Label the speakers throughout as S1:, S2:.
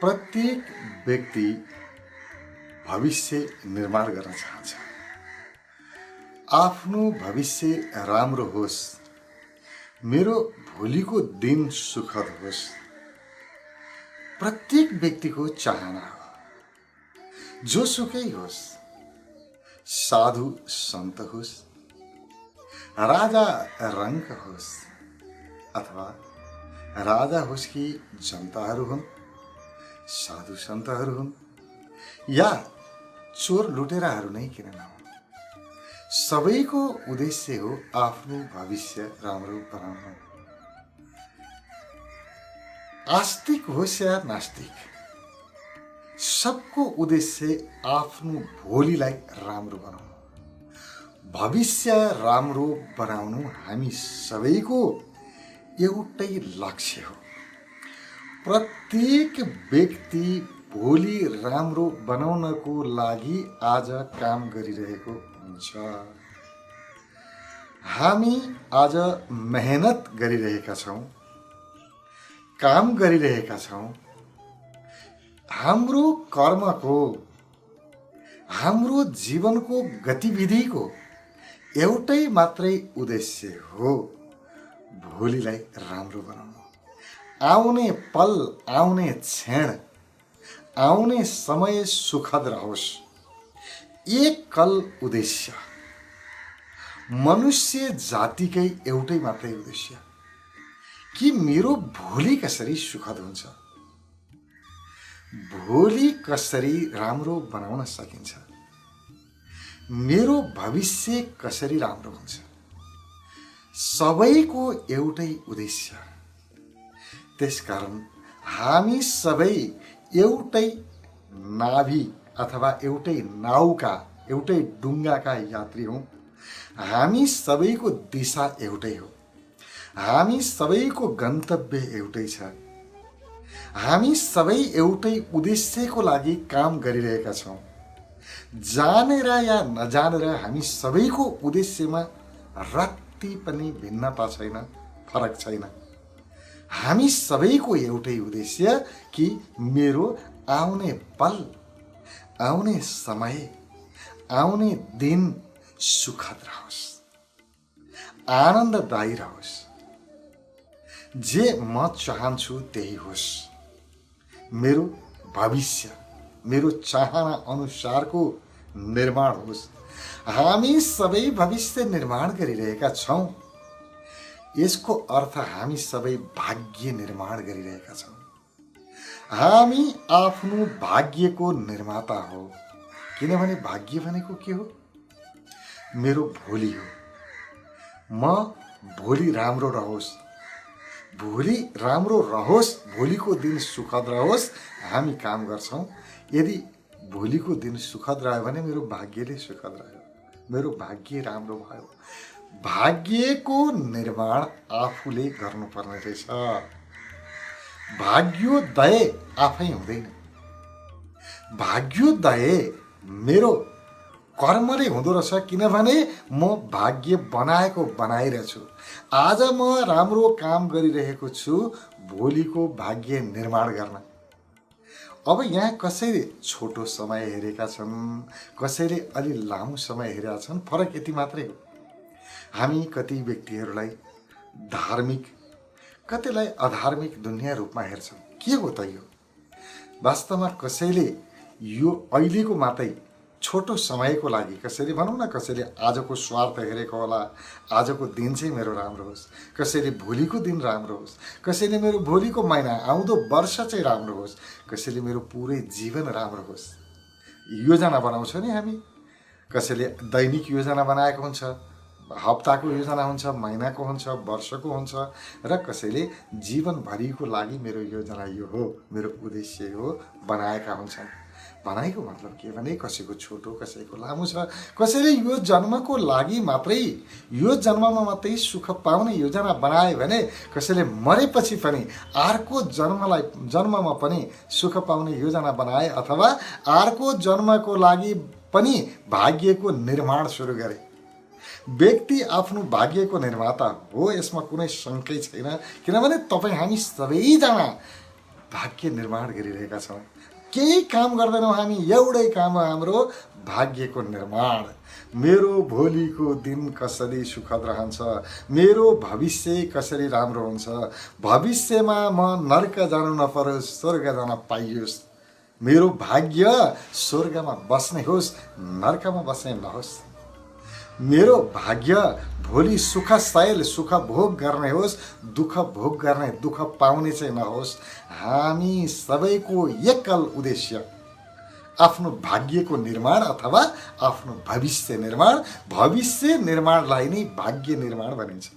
S1: प्रत्येक व्यक्ति भविष्य निर्माण गर्न चाहन्छ। आफ्नो भविष्य राम्रो होस्, मेरो भोलिको दिन सुखद होस्, प्रत्येक व्यक्तिको चाहना हो। जोसुकै होस्, साधु सन्त होस्, राजा रङ्क होस् अथवा राजा होस् कि जनताहरू हुन्, साधु सन्तहरू हुन् या चोर लुटेराहरू नै किन नहुन्, सबैको उद्देश्य हो आफ्नो भविष्य राम्रो बनाउनु। आस्तिक होस् या नास्तिक, सबको उद्देश्य आफ्नो भोलिलाई राम्रो बनाउनु, भविष्य राम्रो बनाउनु हामी सबैको एउटै लक्ष्य हो। प्रत्येक व्यक्ति भोलि राम्रो बनाउनको लागि आज काम गरिरहेको हुन्छ। हामी आज मेहनत गरिरहेका छौँ, काम गरिरहेका छौँ। हाम्रो कर्मको, हाम्रो जीवनको गतिविधिको एउटै मात्रै उद्देश्य हो, भोलिलाई राम्रो बनाउनु। आउने पल, आउने क्षण, आउने समय सुखद रहोस्, एकल उद्देश्य। मनुष्य जातिकै एउटै मात्रै उद्देश्य कि मेरो भोलि कसरी सुखद हुन्छ, भोलि कसरी राम्रो बनाउन सकिन्छ, मेरो भविष्य कसरी राम्रो हुन्छ। सबैको एउटै उद्देश्य। त्यसकारण हामी सबै एउटै नाभि अथवा एउटै नाउका, एउटै डुङ्गाका यात्री हौँ। हामी सबैको दिशा एउटै हो, हामी सबैको गन्तव्य एउटै छ। हामी सबै एउटै उद्देश्यको लागि काम गरिरहेका छौँ। जानेर या नजानेर हामी सबैको उद्देश्यमा रत्ती पनि भिन्नता छैन, फरक छैन। हामी सबैको एउटै उद्देश्य कि मेरो आउने पल, आउने समय, आउने दिन सुखद रहोस्, आनन्ददायी रहोस्। जे म चाहन्छु त्यही होस्। मेरो भविष्य मेरो चाहना अनुसारको निर्माण होस्। हामी सबै भविष्य निर्माण गरिरहेका छौँ। यसको अर्थ हामी सबै भाग्य निर्माण गरिरहेका छौँ। हामी आफ्नो भाग्यको निर्माता हो। किनभने भाग्य भनेको के हो? मेरो भोलि हो। म भोलि राम्रो रहोस्, भोलि राम्रो रहोस्, भोलिको दिन सुखद रहोस्, हामी काम गर्छौँ। यदि भोलिको दिन सुखद रह्यो भने मेरो भाग्यले सुखद रह्यो, मेरो भाग्य राम्रो भयो। भाग्यको निर्माण आफूले गर्नुपर्ने रहेछ। भाग्योदय आफै हुँदैन। भाग्योदय मेरो कर्मले हुँदो रहेछ। किनभने म भाग्य बनाएको बनाइरहेछु। आज म राम्रो काम गरिरहेको छु भोलिको भाग्य निर्माण गर्न। अब यहाँ कसैले छोटो समय हेरेका छन्, कसैले अलि लामो समय हेरेका छन्। फरक यति मात्रै हो। हामी कति व्यक्तिहरूलाई धार्मिक, कतिलाई अधार्मिक दुनिया रूपमा हेर्छौँ। के हो त यो? वास्तवमा कसैले यो अहिलेको मात्रै छोटो समयको लागि, कसैले भनौँ न, कसैले आजको स्वार्थ हेरेको होला। आजको दिन चाहिँ मेरो राम्रो होस्, कसैले भोलिको दिन राम्रो होस्, कसैले मेरो भोलिको महिना, आउँदो वर्ष चाहिँ राम्रो होस्, कसैले मेरो पुरै जीवन राम्रो होस्। योजना बनाउँछ नि हामी। कसैले दैनिक योजना बनाएको हुन्छ, हप्ताको योजना हुन्छ, महिनाको हुन्छ, वर्षको हुन्छ, र कसैले जीवनभरिको लागि मेरो योजना यो हो, मेरो उद्देश्य हो बनाएका हुन्छन्। भनाइको मतलब के भने कसैको छोटो, कसैको लामो छ। कसैले यो जन्मको लागि मात्रै, यो जन्ममा मात्रै सुख पाउने योजना बनाए भने कसैले मरेपछि पनि अर्को जन्ममा पनि सुख पाउने योजना बनाए, अथवा अर्को जन्मको लागि पनि भाग्यको निर्माण सुरु गरे। व्यक्ति आफ्नो भाग्यको निर्माता हो, यसमा कुनै शङ्कै छैन। किनभने तपाईँ हामी सबैजना भाग्य निर्माण गरिरहेका छौँ। केही काम गर्दैनौँ हामी, एउटै काम हो हाम्रो भाग्यको निर्माण। मेरो भोलिको दिन कसरी सुखद रहन्छ, मेरो भविष्य कसरी राम्रो हुन्छ, भविष्यमा म नर्क जानु नपरोस्, स्वर्ग जान पाइयोस्, मेरो भाग्य स्वर्गमा बस्ने होस्, नर्कमा बस्ने नहोस्, मेरो भाग्य भोलि सुखशैल सुख भोग गर्ने होस्, दुःख भोग गर्ने दुःख पाउने चाहिँ नहोस्। हामी सबैको एकल उद्देश्य आफ्नो भाग्यको निर्माण अथवा आफ्नो भविष्य निर्माण। भविष्य निर्माणलाई नै भाग्य निर्माण भनिन्छ।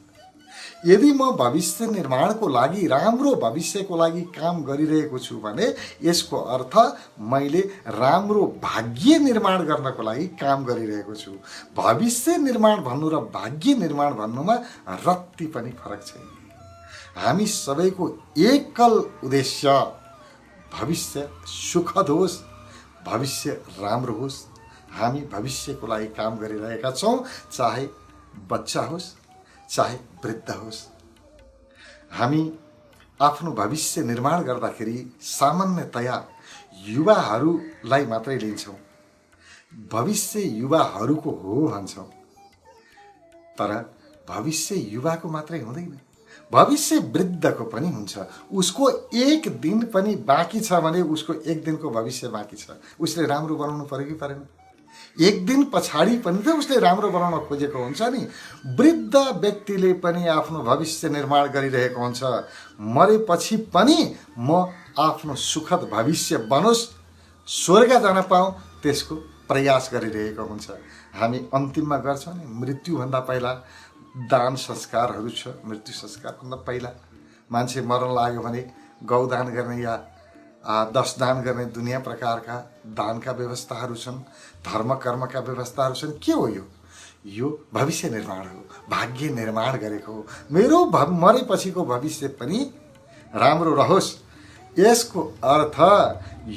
S1: यदि म भविष्य निर्माणको लागि, राम्रो भविष्यको लागि काम गरिरहेको छु भने यसको अर्थ मैले राम्रो भाग्य निर्माण गर्नको लागि काम गरिरहेको छु। भविष्य निर्माण भन्नु र भाग्य निर्माण भन्नुमा रत्ती पनि फरक छैन। हामी सबैको एकल उद्देश्य भविष्य सुखद होस्, भविष्य राम्रो होस्। हामी भविष्यको लागि काम गरिरहेका छौँ, चाहे बच्चा होस् चाहे वृद्ध होस्। हामी आफ्नो भविष्य निर्माण गर्दाखेरि सामान्यतया युवाहरूलाई मात्रै लिन्छौँ। भविष्य युवाहरूको हो भन्छौँ, तर भविष्य युवाको मात्रै हुँदैन, भविष्य वृद्धको पनि हुन्छ। उसको एक दिन पनि बाँकी छ भने उसको एक दिनको भविष्य बाँकी छ, उसले राम्रो बनाउनु पर्यो कि परेन? एक दिन पछाडि पनि त उसले राम्रो बनाउन खोजेको हुन्छ नि। वृद्ध व्यक्तिले पनि आफ्नो भविष्य निर्माण गरिरहेको हुन्छ। मरेपछि पनि म आफ्नो सुखद भविष्य बनोस्, स्वर्ग जान पाऊँ, त्यसको प्रयास गरिरहेको हुन्छ। हामी अन्तिममा गर्छौँ नि, मृत्युभन्दा पहिला दान संस्कारहरू छ। मृत्यु संस्कारभन्दा पहिला मान्छे मर्न लाग्यो भने गौदान गर्ने या 10 दान गर्ने दुनियाँ प्रकारका दानका व्यवस्थाहरू छन्, धर्म कर्मका व्यवस्थाहरू छन्। के हो यो भविष्य निर्माण हो, भाग्य निर्माण गरेको हो। मेरो मरेपछिको वृद्धको पनि राम्रो रहोस्। यसको अर्थ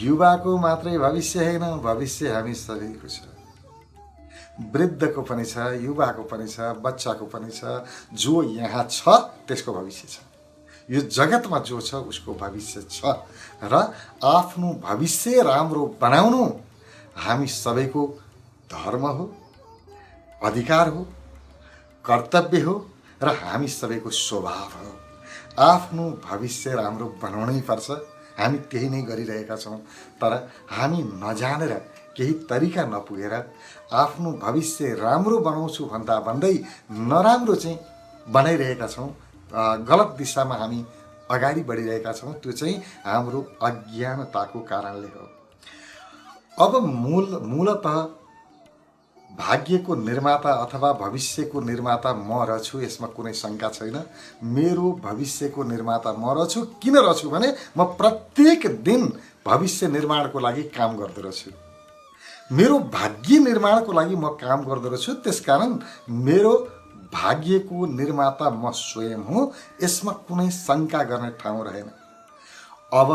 S1: युवाको मात्रै भविष्य होइन, भविष्य हामी सबैको छ। वृद्धको पनि छ, युवाको पनि छ, बच्चाको पनि छ। जो यहाँ छ त्यसको भविष्य छ। यो जगतमा जो छ उसको भविष्य छ र आफ्नो भविष्य राम्रो बनाउनु हामी सबैको धर्म हो, अधिकार हो, कर्तव्य हो र हामी सबैको स्वभाव हो। आफ्नो भविष्य राम्रो बनाउनै पर्छ। हामी त्यही नै गरिरहेका छौँ, तर हामी नजानेर केही तरिका नपुगेर आफ्नो भविष्य राम्रो बनाउँछु भन्दा भन्दै नराम्रो चाहिँ बनाइरहेका छौँ। गलत दिशामा हामी अगाडि बढिरहेका छौँ। त्यो चाहिँ हाम्रो अज्ञानताको कारणले हो। अब मूलतः भाग्यको निर्माता अथवा भविष्यको निर्माता म रहेछु, यसमा कुनै शङ्का छैन। मेरो भविष्यको निर्माता म रहेछु। किन रहेछु भने म प्रत्येक दिन भविष्य निर्माणको लागि काम गर्दो रहेछु। मेरो भाग्य निर्माणको लागि म काम गर्दो रहेछु। त्यसकारण मेरो भाग्यको निर्माता म स्वयं हुँ। यसमा कुनै शङ्का गर्ने ठाउँ रहेन। अब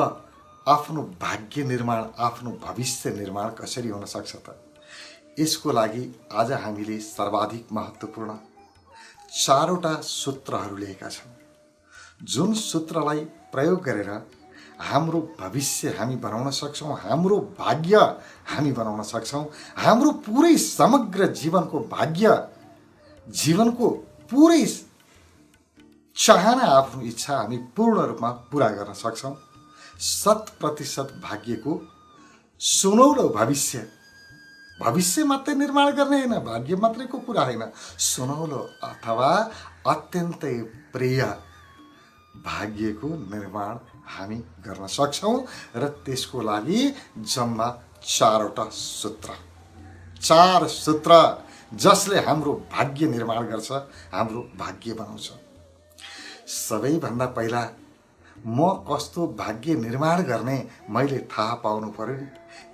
S1: आफ्नो भाग्य निर्माण, आफ्नो भविष्य निर्माण कसरी हुन सक्छ त? यसको लागि आज हामीले सर्वाधिक महत्त्वपूर्ण 4वटा सूत्रहरू लिएका छौँ। जुन सूत्रलाई प्रयोग गरेर हाम्रो भविष्य हामी बनाउन सक्छौँ, हाम्रो भाग्य हामी बनाउन सक्छौँ, हाम्रो पुरै समग्र जीवनको भाग्य, जीवनको पुरै चाहना, आफ्नो इच्छा हामी पूर्ण रूपमा पुरा गर्न सक्छौँ। 100% भाग्यको सुनौलो भविष्य मात्रै निर्माण गर्ने होइन, भाग्य मात्रैको कुरा होइन, सुनौलो अथवा अत्यन्तै प्रिय भाग्यको निर्माण हामी गर्न सक्छौँ। र त्यसको लागि जम्मा 4वटा सूत्र, 4 सूत्र जसले हाम्रो भाग्य निर्माण गर्छ, हाम्रो भाग्य बनाउँछ। सबैभन्दा पहिला म कस्तो भाग्य निर्माण गर्ने मैले थाहा पाउनु पर्यो नि।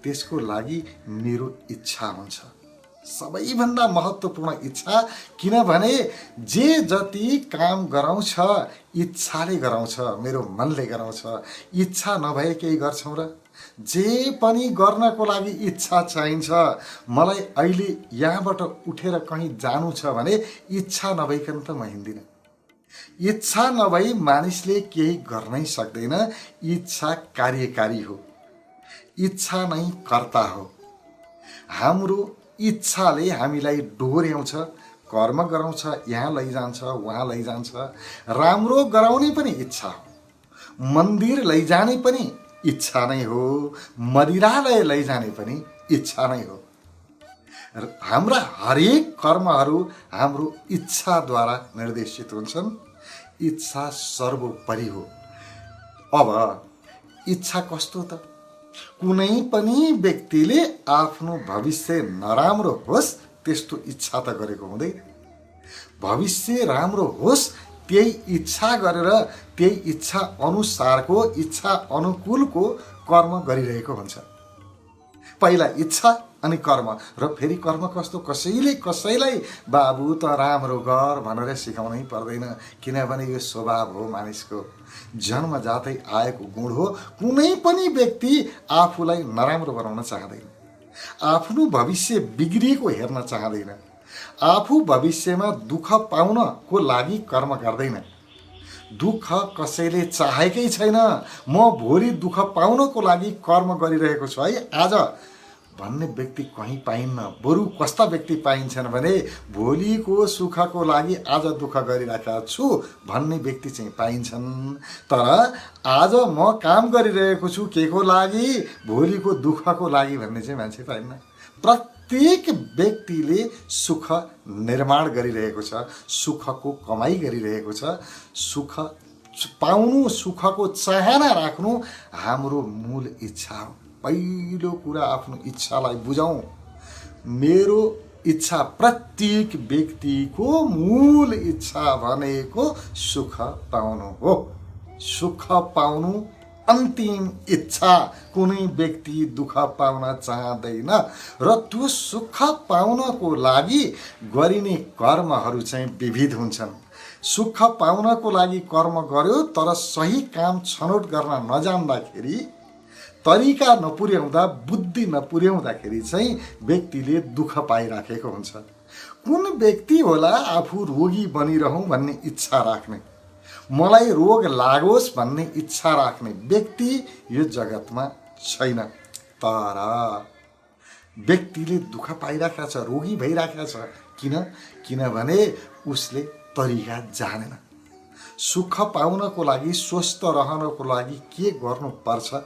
S1: त्यसको लागि मेरो इच्छा हुन्छ, सबैभन्दा महत्त्वपूर्ण इच्छा। किनभने जे जति काम गराउँछ इच्छाले गराउँछ, मेरो मनले गराउँछ। इच्छा नभए केही गर्छौँ र? जे पनि गर्नको लागि इच्छा चाहिन्छ। मलाई अहिले यहाँबाट उठेर कहीँ जानु छ भने इच्छा नभइकन त म हिँड्दिनँ। इच्छा नभई मानिसले केही गर्नै सक्दैन। इच्छा कार्यकारी हो, इच्छा नै कर्ता हो। हाम्रो इच्छाले हामीलाई डोर्याउँछ, कर्म गराउँछ, यहाँ लैजान्छ, उहाँ लैजान्छ। राम्रो गराउने पनि इच्छा हो, मन्दिर लैजाने पनि इच्छा नै हो, मदिरालय लैजाने पनि इच्छा नै हो। हाम्रा हरेक कर्महरू हाम्रो इच्छाद्वारा निर्देशित हुन्छन्। इच्छा सर्वोपरि हो। अब इच्छा कस्तो त? कुनै पनि व्यक्तिले आफ्नो भविष्य नराम्रो होस् त्यस्तो इच्छा त गरेको हुँदैन। भविष्य राम्रो होस् त्यही इच्छा गरेर त्यही इच्छा अनुसारको, इच्छा अनुकूलको कर्म गरिरहेको हुन्छ। पहिला इच्छा अनि कर्म। र फेरि कर्म कस्तो? कसैले कसैलाई बाबु त राम्रो गर भनेर सिकाउनै पर्दैन, किनभने यो स्वभाव हो मानिसको, जन्मजातै आएको गुण हो। कुनै पनि व्यक्ति आफूलाई नराम्रो बनाउन चाहँदैन, आफ्नो भविष्य बिग्रिएको हेर्न चाहँदैन, आफू भविष्यमा दुःख पाउनको लागि कर्म गर्दैन। दुःख कसैले चाहेकै छैन। म भोलि दुःख पाउनको लागि कर्म गरिरहेको छु है आज भन्ने व्यक्ति कहीँ पाइन्न। बरु कस्ता व्यक्ति पाइन्छन् भने भोलिको सुखको लागि आज दुःख गरिरहेका छु भन्ने व्यक्ति चाहिँ पाइन्छन्। तर आज म काम गरिरहेको छु के को लागि? भोलिको दुःखको लागि भन्ने चाहिँ मान्छे पाइन्न। प्रत्येक व्यक्तिले सुख निर्माण गरिरहेको छ, सुखको कमाई गरिरहेको छ। सुख पाउनु, सुखको चाहना राख्नु हाम्रो मूल इच्छा हो। पहिलो कुरा आफ्नो इच्छालाई बुझौँ। मेरो इच्छा, प्रत्येक व्यक्तिको मूल इच्छा भनेको सुख पाउनु हो। सुख पाउनु अन्तिम इच्छा। कुनै व्यक्ति दुःख पाउन चाहँदैन र त्यो सुख पाउनको लागि गरिने कर्महरू चाहिँ विविध हुन्छन्। सुख पाउनको लागि कर्म गर्यो तर सही काम छनौट गर्न नजान्दाखेरि, तरिका नपुर्याउँदा, बुद्धि नपुर्याउँदाखेरि चाहिँ व्यक्तिले दुःख पाइराखेको हुन्छ। कुन व्यक्ति होला आफू रोगी बनिरहँ भन्ने इच्छा राख्ने, मलाई रोग लागोस् भन्ने इच्छा राख्ने व्यक्ति यो जगतमा छैन। तर व्यक्तिले दुःख पाइराखेको छ, रोगी भइराखेको छ। किनभने उसले तरिका जानेन। सुख पाउनको लागि, स्वस्थ रहनको लागि के गर्नुपर्छ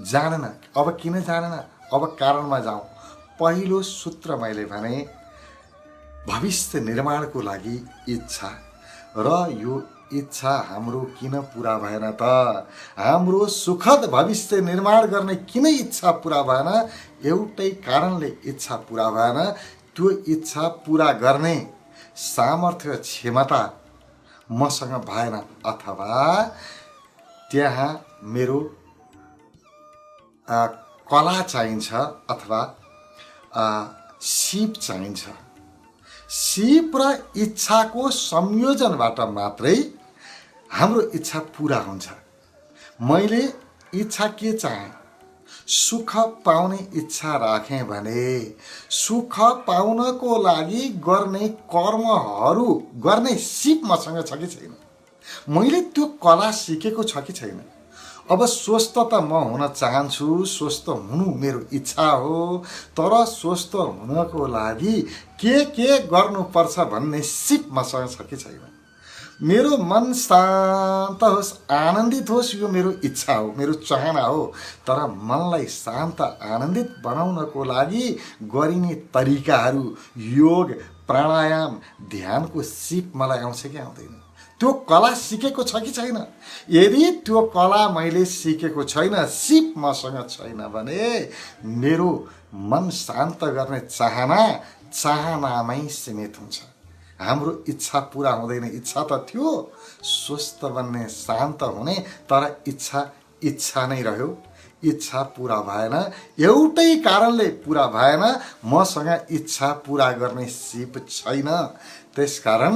S1: जानेन। अब किन जानेन? अब कारणमा जाउँ। पहिलो सूत्र मैले भने भविष्य निर्माणको लागि इच्छा। र यो इच्छा हाम्रो किन पुरा भएन त? हाम्रो सुखद भविष्य निर्माण गर्ने किन इच्छा पुरा भएन? एउटै कारणले इच्छा पुरा भएन। त्यो इच्छा पुरा गर्ने सामर्थ्य, क्षमता मसँग भएन, अथवा त्यहाँ मेरो कला चाहिन्छ, अथवा सिप चाहिन्छ। सिप र इच्छाको संयोजनबाट मात्रै हाम्रो इच्छा पुरा हुन्छ। मैले इच्छा के चाहेँ? सुख पाउने इच्छा राखेँ भने सुख पाउनको लागि गर्ने कर्महरू गर्ने सिप मसँग छ कि छैन? मैले त्यो कला सिकेको छ कि छैन? अब स्वस्थ त म हुन चाहन्छु, स्वस्थ हुनु मेरो इच्छा हो। तर स्वस्थ हुनको लागि के गर्नुपर्छ भन्ने सिप मसँग छ कि छैन? मेरो मन शान्त होस्, आनन्दित होस्, यो मेरो इच्छा हो, मेरो चाहना हो। तर मनलाई शान्त, आनन्दित बनाउनको लागि गरिने तरिकाहरू, योग, प्राणायाम, ध्यानको सिप मलाई आउँछ कि आउँदैन? त्यो कला सिकेको छ कि छैन? यदि त्यो कला मैले सिकेको छैन, सिप मसँग छैन भने मेरो मन शान्त गर्ने चाहनामै सीमित हुन्छ। हाम्रो इच्छा पुरा हुँदैन। इच्छा त थियो स्वस्थ बन्ने, शान्त हुने, तर इच्छा नै रह्यो। इच्छा पुरा भएन। एउटै कारणले पुरा भएन, मसँग इच्छा पुरा गर्ने सिप छैन। त्यसकारण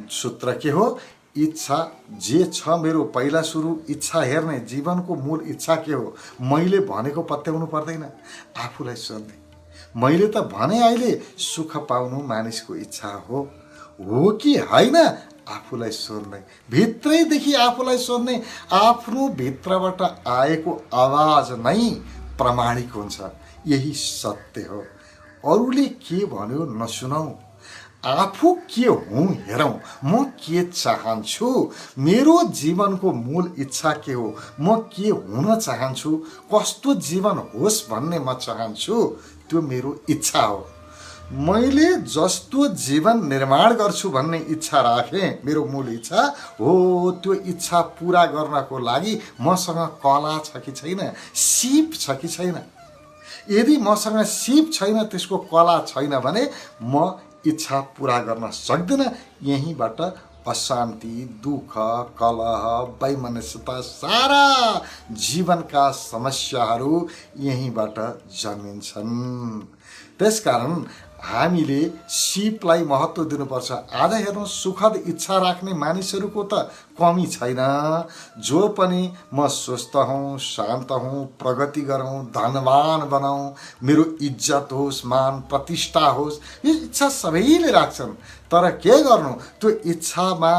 S1: सूत्र के हो? इच्छा जे छ मेरो, पहिला सुरु इच्छा हेर्ने। जीवनको मूल इच्छा के हो? मैले भनेको पत्याउनु पर्दैन, आफूलाई सोध्ने। मैले त भने अहिले सुख पाउनु मानिसको इच्छा हो कि होइन? आफूलाई सोध्ने, भित्रैदेखि आफूलाई सोध्ने, आफ्नो भित्रबाट आएको आवाज नै प्रामाणिक हुन्छ। यही सत्य हो। अरूले के भन्यो नसुनौ, आफू के हुँ हेरौँ, म के चाहन्छु, मेरो जीवनको मूल इच्छा के हो, म के हुन चाहन्छु, कस्तो जीवन होस् भन्ने म चाहन्छु, त्यो मेरो इच्छा हो। मैले जस्तो जीवन निर्माण गर्छु भन्ने इच्छा राखेँ, मेरो मूल इच्छा हो। त्यो इच्छा पुरा गर्नको लागि मसँग कला छ कि छैन, सिप छ कि छैन। यदि मसँग सिप छैन, त्यसको कला छैन भने म इच्छा पुरा गर्न सक्दिनँ। यहीँबाट अशान्ति, दुःख, कलह, वैमनस्यता, सारा जीवनका समस्याहरू यहीँबाट जन्मिन्छन्। त्यसकारण हामीले सिपलाई महत्त्व दिनुपर्छ। आज हेर्नु, सुखद इच्छा राख्ने मानिसहरूको त कमी छैन। जो पनि म स्वस्थ हूँ, शान्त हूँ, प्रगति गरौँ, धनवान बनाऊँ, मेरो इज्जत होस्, मान प्रतिष्ठा होस्, यो इच्छा सबैले राख्छन्। तर के गर्नु, त्यो इच्छामा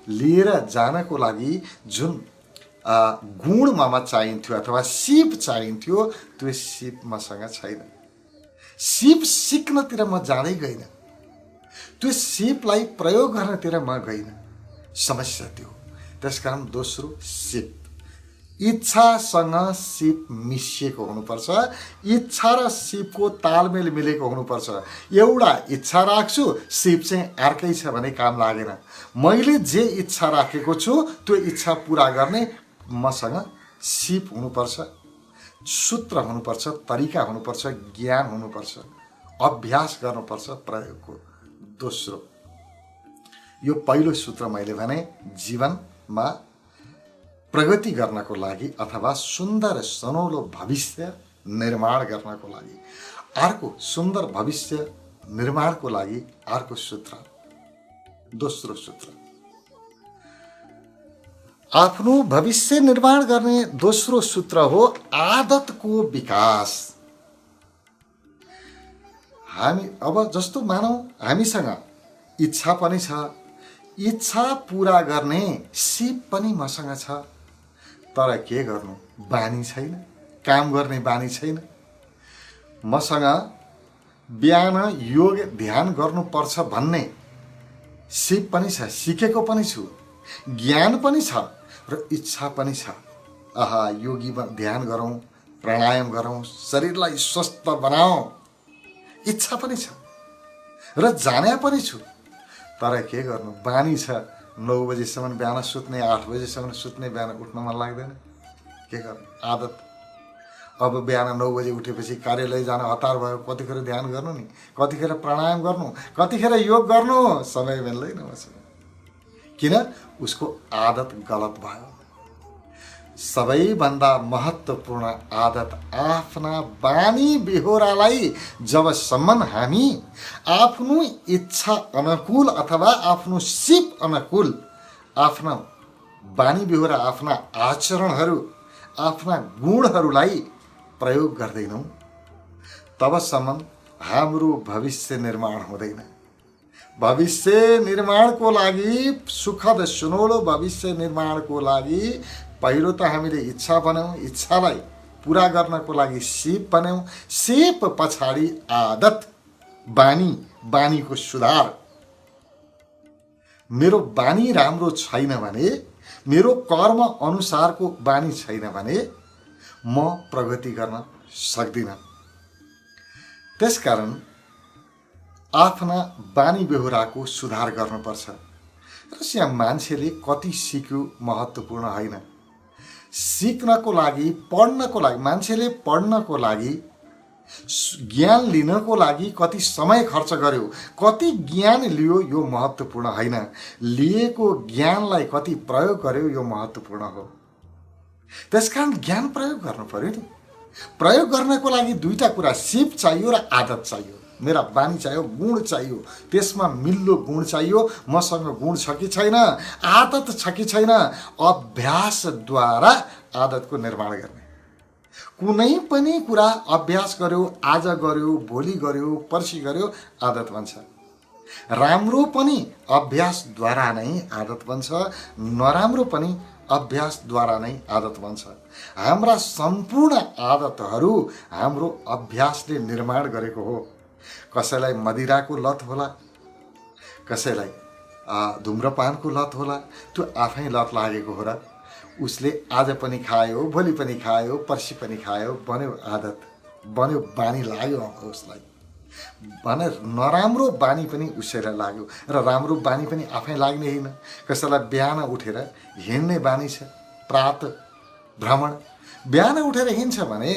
S1: लिएर जानको लागि जुन गुण ममा चाहिन्थ्यो अथवा सिप चाहिन्थ्यो, त्यो सिप मसँग छैन। सिप सिक्नतिर म जाँदै गइनँ, त्यो सिपलाई प्रयोग गर्नतिर म गइनँ। समस्या त्यो। त्यसकारण दोस्रो, सिप, इच्छासँग सिप मिसिएको हुनुपर्छ। इच्छा र सिपको तालमेल मिलेको हुनुपर्छ। एउटा इच्छा राख्छु, सिप चाहिँ अर्कै छ भने काम लागेन। मैले जे इच्छा राखेको छु त्यो इच्छा पुरा गर्ने मसँग सिप हुनुपर्छ, सूत्र हुनुपर्छ, तरिका हुनुपर्छ, ज्ञान हुनुपर्छ, अभ्यास गर्नुपर्छ प्रयोगको। दोस्रो, यो पहिलो सूत्र मैले भने जीवनमा प्रगति गर्नको लागि अथवा सुन्दर सनौलो भविष्य निर्माण गर्नको लागि। अर्को, सुन्दर भविष्य निर्माणको लागि अर्को सूत्र, दोस्रो सूत्र, आफ्नो भविष्य निर्माण गर्ने दोस्रो सूत्र हो आदतको विकास। हामी अब जस्तो मानौँ हामीसँग इच्छा पनि छ, इच्छा पुरा गर्ने सिप पनि मसँग छ, तर के गर्नु, बानी छैन, काम गर्ने बानी छैन। मसँग बिहान योग ध्यान गर्नुपर्छ भन्ने सिप पनि छ, सिकेको पनि छु, ज्ञान पनि छ र इच्छा पनि छ। आहा, योगी ध्यान गरौँ, प्राणायाम गरौँ, शरीरलाई स्वस्थ बनाऊ, इच्छा पनि छ र जाने पनि छु। तर के गर्नु, बानी छ, 9 बजेसम्म बिहान सुत्ने, 8 बजेसम्म सुत्ने, बिहान उठ्न मन लाग्दैन। के गर्नु, आदत। अब बिहान 9 बजे उठेपछि कार्यालय जान हतार भयो, कतिखेर ध्यान गर्नु नि, कतिखेर प्राणायाम गर्नु, कतिखेर योग गर्नु, समय मिल्दैन मसँग। किन? उसको आदत गलत भयो। सबैभन्दा महत्त्वपूर्ण आदत आफ्ना बानी बेहोरालाई जबसम्म हामी आफ्नो इच्छा अनुकूल अथवा आफ्नो सिप अनुकूल आफ्ना बानी बेहोरा, आफ्ना आचरणहरू, आफ्ना गुणहरूलाई प्रयोग गर्दैनौँ, तबसम्म हाम्रो भविष्य निर्माण हुँदैन। भविष्य निर्माणको लागि, सुखद सुनौलो भविष्य निर्माणको लागि पहिलो त हामीले इच्छा बनाऊँ, इच्छालाई पुरा गर्नको लागि सिप बनाऊँ, सिप पछाडि आदत, बानी, बानीको सुधार। मेरो बानी राम्रो छैन भने, मेरो कर्म अनुसारको बानी छैन भने म प्रगति गर्न सक्दिनँ। त्यसकारण आफ्ना बानी बेहोराको सुधार गर्नुपर्छ। र यहाँ मान्छेले कति सिक्यो महत्त्वपूर्ण होइन। सिक्नको लागि, पढ्नको लागि, मान्छेले पढ्नको लागि, ज्ञान लिनको लागि कति समय खर्च गर्यो, कति ज्ञान लियो, यो महत्त्वपूर्ण होइन। लिएको ज्ञानलाई कति प्रयोग गर्यो, यो महत्त्वपूर्ण हो। त्यसकारण ज्ञान प्रयोग गर्नु पर्यो नि। प्रयोग गर्नको लागि दुईटा कुरा, सिप चाहियो र आदत चाहियो। मेरा बानी चाहियो, गुण चाहियो, त्यसमा मिल्दो गुण चाहियो। मसँग गुण छ कि छैन, आदत छ कि छैन, अभ्यासद्वारा आदतको निर्माण गर्ने। कुनै पनि कुरा अभ्यास गर्यो, आज गर्यो, भोलि गर्यो, पर्सि गर्यो, आदत बन्छ। राम्रो पनि अभ्यासद्वारा नै आदत बन्छ, नराम्रो पनि अभ्यासद्वारा नै आदत बन्छ। हाम्रा सम्पूर्ण आदतहरू हाम्रो अभ्यासले निर्माण गरेको हो। कसैलाई मदिराको लत होला, कसैलाई धुम्रपानको लत होला, त्यो आफै लत लागेको हो र उसले आज पनि खायो, भोलि पनि खायो, पर्सि पनि खायो, बन्यो आदत, बन्यो बानी लाग्यो उसलाई। भने नराम्रो बानी पनि उसैलाई लाग्यो र राम्रो बानी पनि आफै लाग्ने होइन। कसैलाई बिहान उठेर हिँड्ने बानी छ, प्रात भ्रमण, बिहान उठेर हिँड्छ भने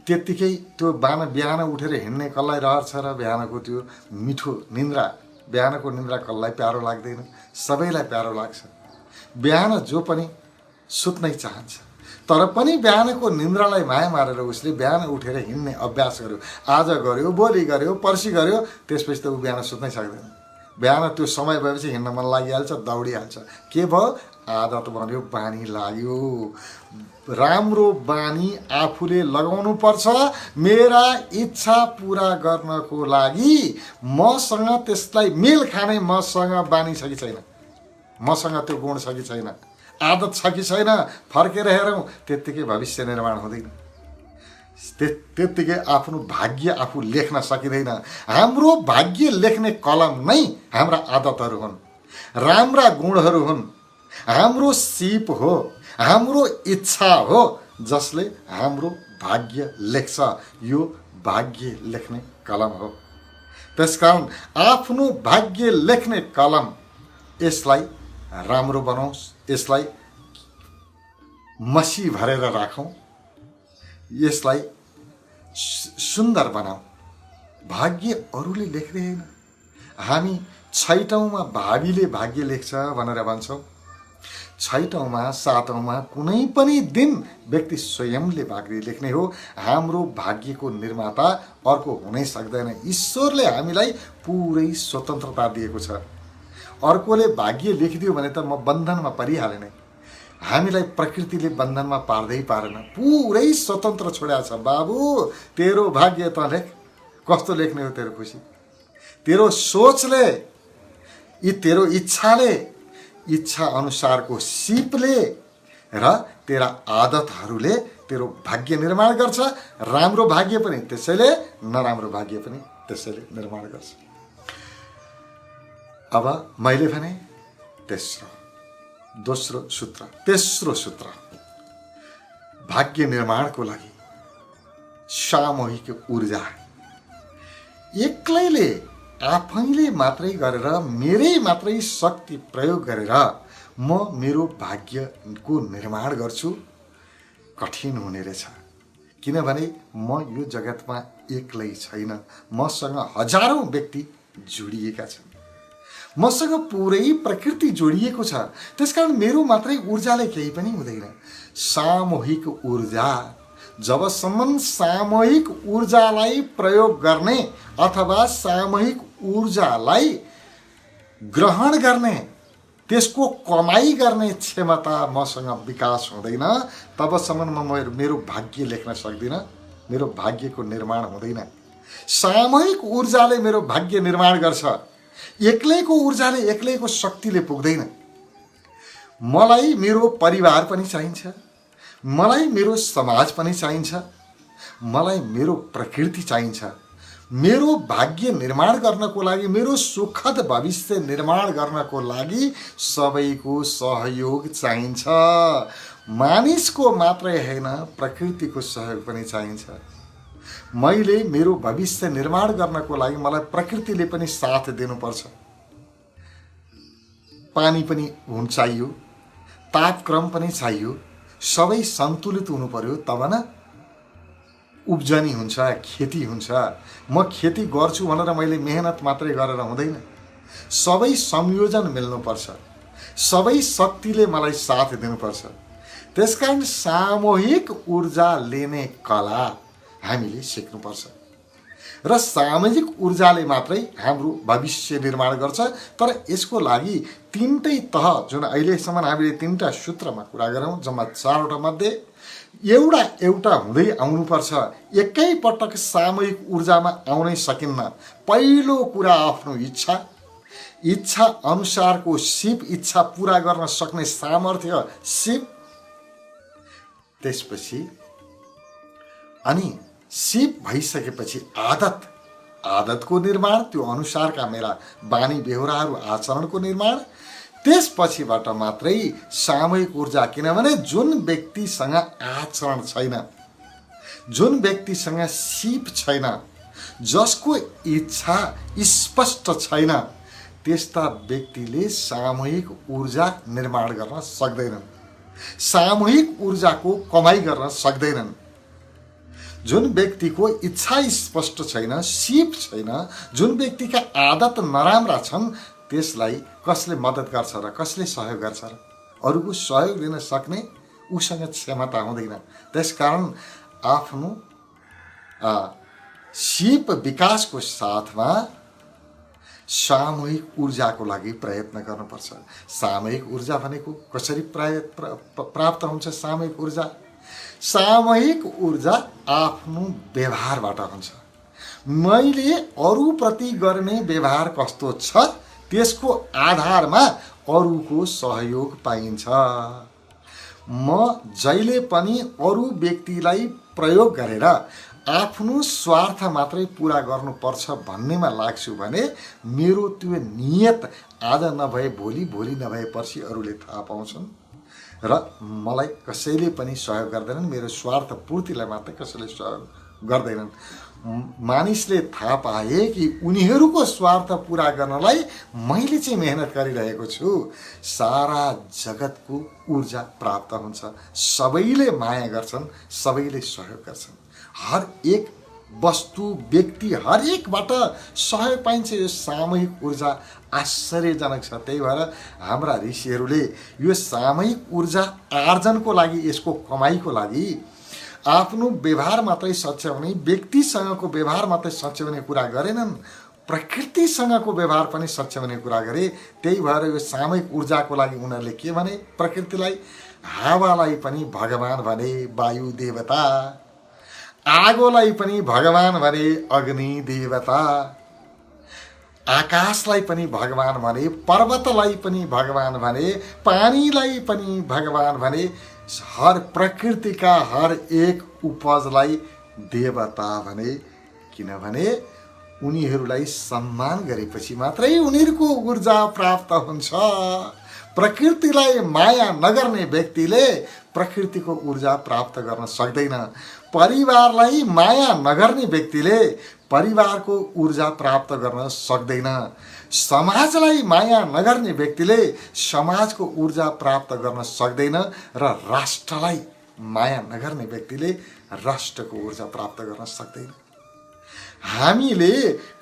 S1: त्यत्तिकै त्यो बिहान उठेर हिँड्ने कसलाई रहर छ र बिहानको त्यो मिठो निन्द्रा, बिहानको निन्द्रा कसलाई प्यारो लाग्दैन? सबैलाई प्यारो लाग्छ। बिहान जो पनि सुत्नै चाहन्छ, तर पनि बिहानको निन्द्रालाई माया मारेर उसले बिहान उठेर हिँड्ने अभ्यास गर्यो। आज गर्यो, भोलि गर्यो, पर्सि गर्यो, त्यसपछि त ऊ बिहान सुत्नै सक्दैन। बिहान त्यो समय भएपछि हिँड्न मन लागिहाल्छ, दौडिहाल्छ। के भयो? आदत बन्यो, बानी लाग्यो। राम्रो बानी आफूले लगाउनु पर्छ। मेरा इच्छा पुरा गर्नको लागि मसँग त्यसलाई मेल खाने मसँग बानी छ कि छैन, मसँग त्यो गुण छ कि छैन, आदत छ कि छैन, फर्केर हेरौँ। त्यत्तिकै भविष्य निर्माण हुँदैन, त्यत्तिकै आफ्नो भाग्य आफू लेख्न सकिँदैन। हाम्रो भाग्य लेख्ने कलम नै हाम्रा आदतहरू हुन्, राम्रा गुणहरू हुन्, हाम्रो सिप हो, हाम्रो इच्छा हो, जसले हाम्रो भाग्य लेख्छ। यो भाग्य लेख्ने कलम हो। त्यसकारण आफ्नो भाग्य लेख्ने कलम, यसलाई राम्रो बनाओस्, यसलाई मसी भरेर राखौँ, यसलाई सुन्दर बनाऊ। भाग्य अरूले लेख्दै होइन। हामी छैटौँमा भावीले भाग्य लेख्छ भनेर भन्छौँ। छैटौँमा, सातौँमा कुनै पनि दिन व्यक्ति स्वयंले भाग्य लेख्ने हो। हाम्रो भाग्यको निर्माता अर्को हुनै सक्दैन। ईश्वरले हामीलाई पुरै स्वतन्त्रता दिएको छ। अर्कोले भाग्य लेखिदियो भने त म बन्धनमा परिहालेँ नै। हामीलाई प्रकृतिले बन्धनमा पार्दै पारेन, पुरै स्वतन्त्र छोड्या छ। बाबु तेरो भाग्य त लेख, कस्तो लेख्ने हो तेरो खुसी, तेरो सोचले, यी तेरो इच्छाले, इच्छा अनुसारको सिपले र तेरा आदतहरूले तेरो भाग्य निर्माण गर्छ। राम्रो भाग्य पनि त्यसैले, नराम्रो भाग्य पनि त्यसैले निर्माण गर्छ। अब मैले भने तेस्रो सूत्र भाग्य निर्माणको लागि सामूहिक ऊर्जा। एक्लैले आफैले मात्रै गरेर, मेरै मात्रै शक्ति प्रयोग गरेर म मेरो भाग्यको निर्माण गर्छु, कठिन हुने रहेछ। किनभने म यो जगतमा एक्लै छैन, मसँग हजारौँ व्यक्ति जोडिएका छन्, मसँग पुरै प्रकृति जोडिएको छ। त्यसकारण मेरो मात्रै ऊर्जाले केही पनि हुँदैन। सामूहिक ऊर्जा, जबसम्म सामूहिक ऊर्जालाई प्रयोग गर्ने अथवा सामूहिक ऊर्जालाई ग्रहण गर्ने, त्यसको कमाई गर्ने क्षमता मसँग विकास हुँदैन, तबसम्म म मेरो भाग्य लेख्न सक्दिनँ, मेरो भाग्यको निर्माण हुँदैन। सामूहिक ऊर्जाले मेरो भाग्य निर्माण गर्छ। एक्लैको ऊर्जाले, एक्लैको शक्तिले पुग्दैन। मलाई मेरो परिवार पनि चाहिन्छ, मलाई मेरो समाज पनि चाहिन्छ, मलाई मेरो प्रकृति चाहिन्छ। मेरो भाग्य निर्माण गर्नको लागि, मेरो सुखद भविष्य निर्माण गर्नको लागि सबैको सहयोग चाहिन्छ। मानिसको मात्रै होइन, प्रकृतिको सहयोग पनि चाहिन्छ। मैले मेरो भविष्य निर्माण गर्नको लागि मलाई प्रकृतिले पनि साथ दिनुपर्छ। पानी पनि हुन चाहियो, तापक्रम पनि चाहियो, सबै सन्तुलित हुनु पर्यो, तब न उब्जनी हुन्छ, खेती हुन्छ। म खेती गर्छु भनेर मैले मेहनत मात्रै गरेर हुँदैन, सबै संयोजन मिल्नुपर्छ, सबै शक्तिले मलाई साथ दिनुपर्छ। त्यसकारण सामूहिक ऊर्जा लिने कला हामीले सिक्नुपर्छ र सामाजिक ऊर्जाले मात्रै हाम्रो भविष्य निर्माण गर्छ। तर यसको लागि तीनटै तह, जुन अहिलेसम्म हामीले तीनटा सूत्रमा कुरा गरौँ, जम्मा 4वटा मध्ये एउटा एउटा हुँदै आउनुपर्छ। एकै पटक सामूहिक ऊर्जामा आउनै सकिन्न। पहिलो कुरा आफ्नो इच्छा अनुसारको सिप, इच्छा पूरा गर्न सक्ने सामर्थ्य सिप, त्यसपछि अनि सिप भइसकेपछि आदतको निर्माण, त्यो अनुसारका मेरा बानी बेहोराहरू आचरणको निर्माण, त्यसपछिबाट मात्रै सामूहिक ऊर्जा। किनभने जुन व्यक्तिसँग आचरण छैन, जुन व्यक्तिसँग सिप छैन, जसको इच्छा स्पष्ट छैन, त्यस्ता व्यक्तिले सामूहिक ऊर्जा निर्माण गर्न सक्दैनन्, सामूहिक ऊर्जाको कमाई गर्न सक्दैनन्। जुन व्यक्तिको इच्छा स्पष्ट छैन, सिप छैन, जुन व्यक्तिका आदत नराम्रा छन्, त्यसलाई कसले मद्दत गर्छ र कसले सहयोग गर्छ र? अरूको सहयोग लिन सक्ने उसँग क्षमता हुँदैन। त्यसकारण आफ्नो सिप विकासको साथमा सामूहिक ऊर्जाको लागि प्रयत्न गर्नुपर्छ। सामूहिक ऊर्जा भनेको कसरी प्राप्त हुन्छ? सामूहिक ऊर्जा आफ्नो व्यवहारबाट हुन्छ। मैले अरूप्रति गर्ने व्यवहार कस्तो छ, त्यसको आधारमा अरूको सहयोग पाइन्छ। म जहिले पनि अरू व्यक्तिलाई प्रयोग गरेर आफ्नो स्वार्थ मात्रै पूरा गर्नुपर्छ भन्नेमा लाग्छु भने मेरो त्यो नियत आज नभए भोलि, भोलि नभए पर्सि अरूले थाहा पाउँछन् र मलाई कसैले पनि सहयोग गर्दैनन्। मेरो स्वार्थ पूर्तिलाई मात्रै कसैले सहयोग गर्दैनन्। मानिसले थाहा पाए कि उनीहरूको स्वार्थ पूरा गर्नलाई मैले चाहिँ मेहनत गरिरहेको छु, सारा जगतको ऊर्जा प्राप्त हुन्छ। सबैले माया गर्छन्, सबैले सहयोग गर्छन्। हर एक वस्तु, व्यक्ति, हरेकबाट सहयोग पाइन्छ। यो सामूहिक ऊर्जा आश्चर्यजनक छ। त्यही भएर हाम्रा ऋषिहरूले यो सामूहिक ऊर्जा आर्जनको लागि, यसको कमाईको लागि आफ्नो व्यवहार मात्रै सच्याउने, व्यक्तिसँगको व्यवहार मात्रै सच्याउने कुरा गरेनन्, प्रकृतिसँगको व्यवहार पनि सच्याउने कुरा गरे। त्यही भएर यो सामूहिक ऊर्जाको लागि उनीहरूले के भने? प्रकृतिलाई, हावालाई पनि भगवान भने वायु देवता, आगोलाई पनि भगवान भने अग्नि देवता, आकाशलाई पनि भगवान भने, पर्वतलाई पनि भगवान भने, पानीलाई पनि भगवान भने, हर प्रकृतिका हर एक उपजलाई देवता भने। किनभने उनीहरूलाई सम्मान गरेपछि मात्रै उनीहरूको ऊर्जा प्राप्त हुन्छ। प्रकृतिलाई माया नगर्ने व्यक्तिले प्रकृतिको ऊर्जा प्राप्त गर्न सक्दैन। परिवारलाई माया नगर्ने व्यक्तिले परिवारको ऊर्जा प्राप्त गर्न सक्दैन। समाजलाई माया नगर्ने व्यक्तिले समाजको ऊर्जा प्राप्त गर्न सक्दैन र राष्ट्रलाई माया नगर्ने व्यक्तिले राष्ट्रको ऊर्जा प्राप्त गर्न सक्दैन। हामीले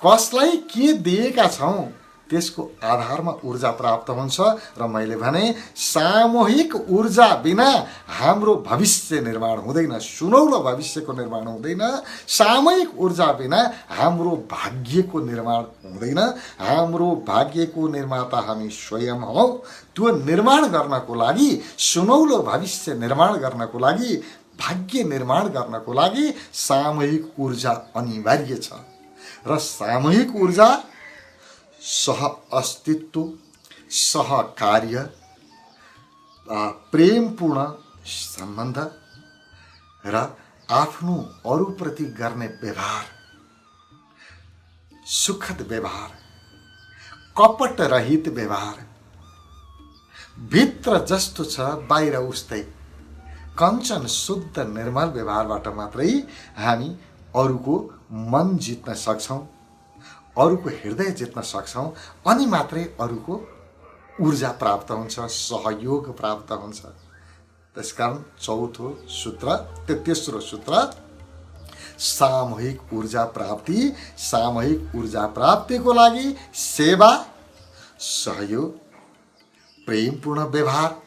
S1: कसलाई के दिएका छौँ त्यसको आधारमा ऊर्जा प्राप्त हुन्छ। र मैले भने सामूहिक ऊर्जा बिना हाम्रो भविष्य निर्माण हुँदैन, सुनौलो भविष्यको निर्माण हुँदैन। सामूहिक ऊर्जा बिना हाम्रो भाग्यको निर्माण हुँदैन। हाम्रो भाग्यको निर्माता हामी स्वयं हौँ। त्यो निर्माण गर्नको लागि, सुनौलो भविष्य निर्माण गर्नको लागि, भाग्य निर्माण गर्नको लागि सामूहिक ऊर्जा अनिवार्य छ। र सामूहिक ऊर्जा सह अस्तित्व, सहकार्य, प्रेमपूर्ण सम्बन्ध र आफ्नो अरूप्रति गर्ने व्यवहार, सुखद व्यवहार, कपट रहित व्यवहार, भित्र जस्तो छ बाहिर उस्तै कञ्चन शुद्ध निर्मल व्यवहारबाट मात्रै हामी अरूको मन जित्न सक्छौँ, अरूको हृदय जित्न सक्छौँ। अनि मात्रै अरूको ऊर्जा प्राप्त हुन्छ, सहयोग प्राप्त हुन्छ। त्यसकारण चौथो सूत्र, तेस्रो सूत्र, सामूहिक ऊर्जा प्राप्ति। सामूहिक ऊर्जा प्राप्तिको लागि सेवा, सहयोग, प्रेमपूर्ण व्यवहार,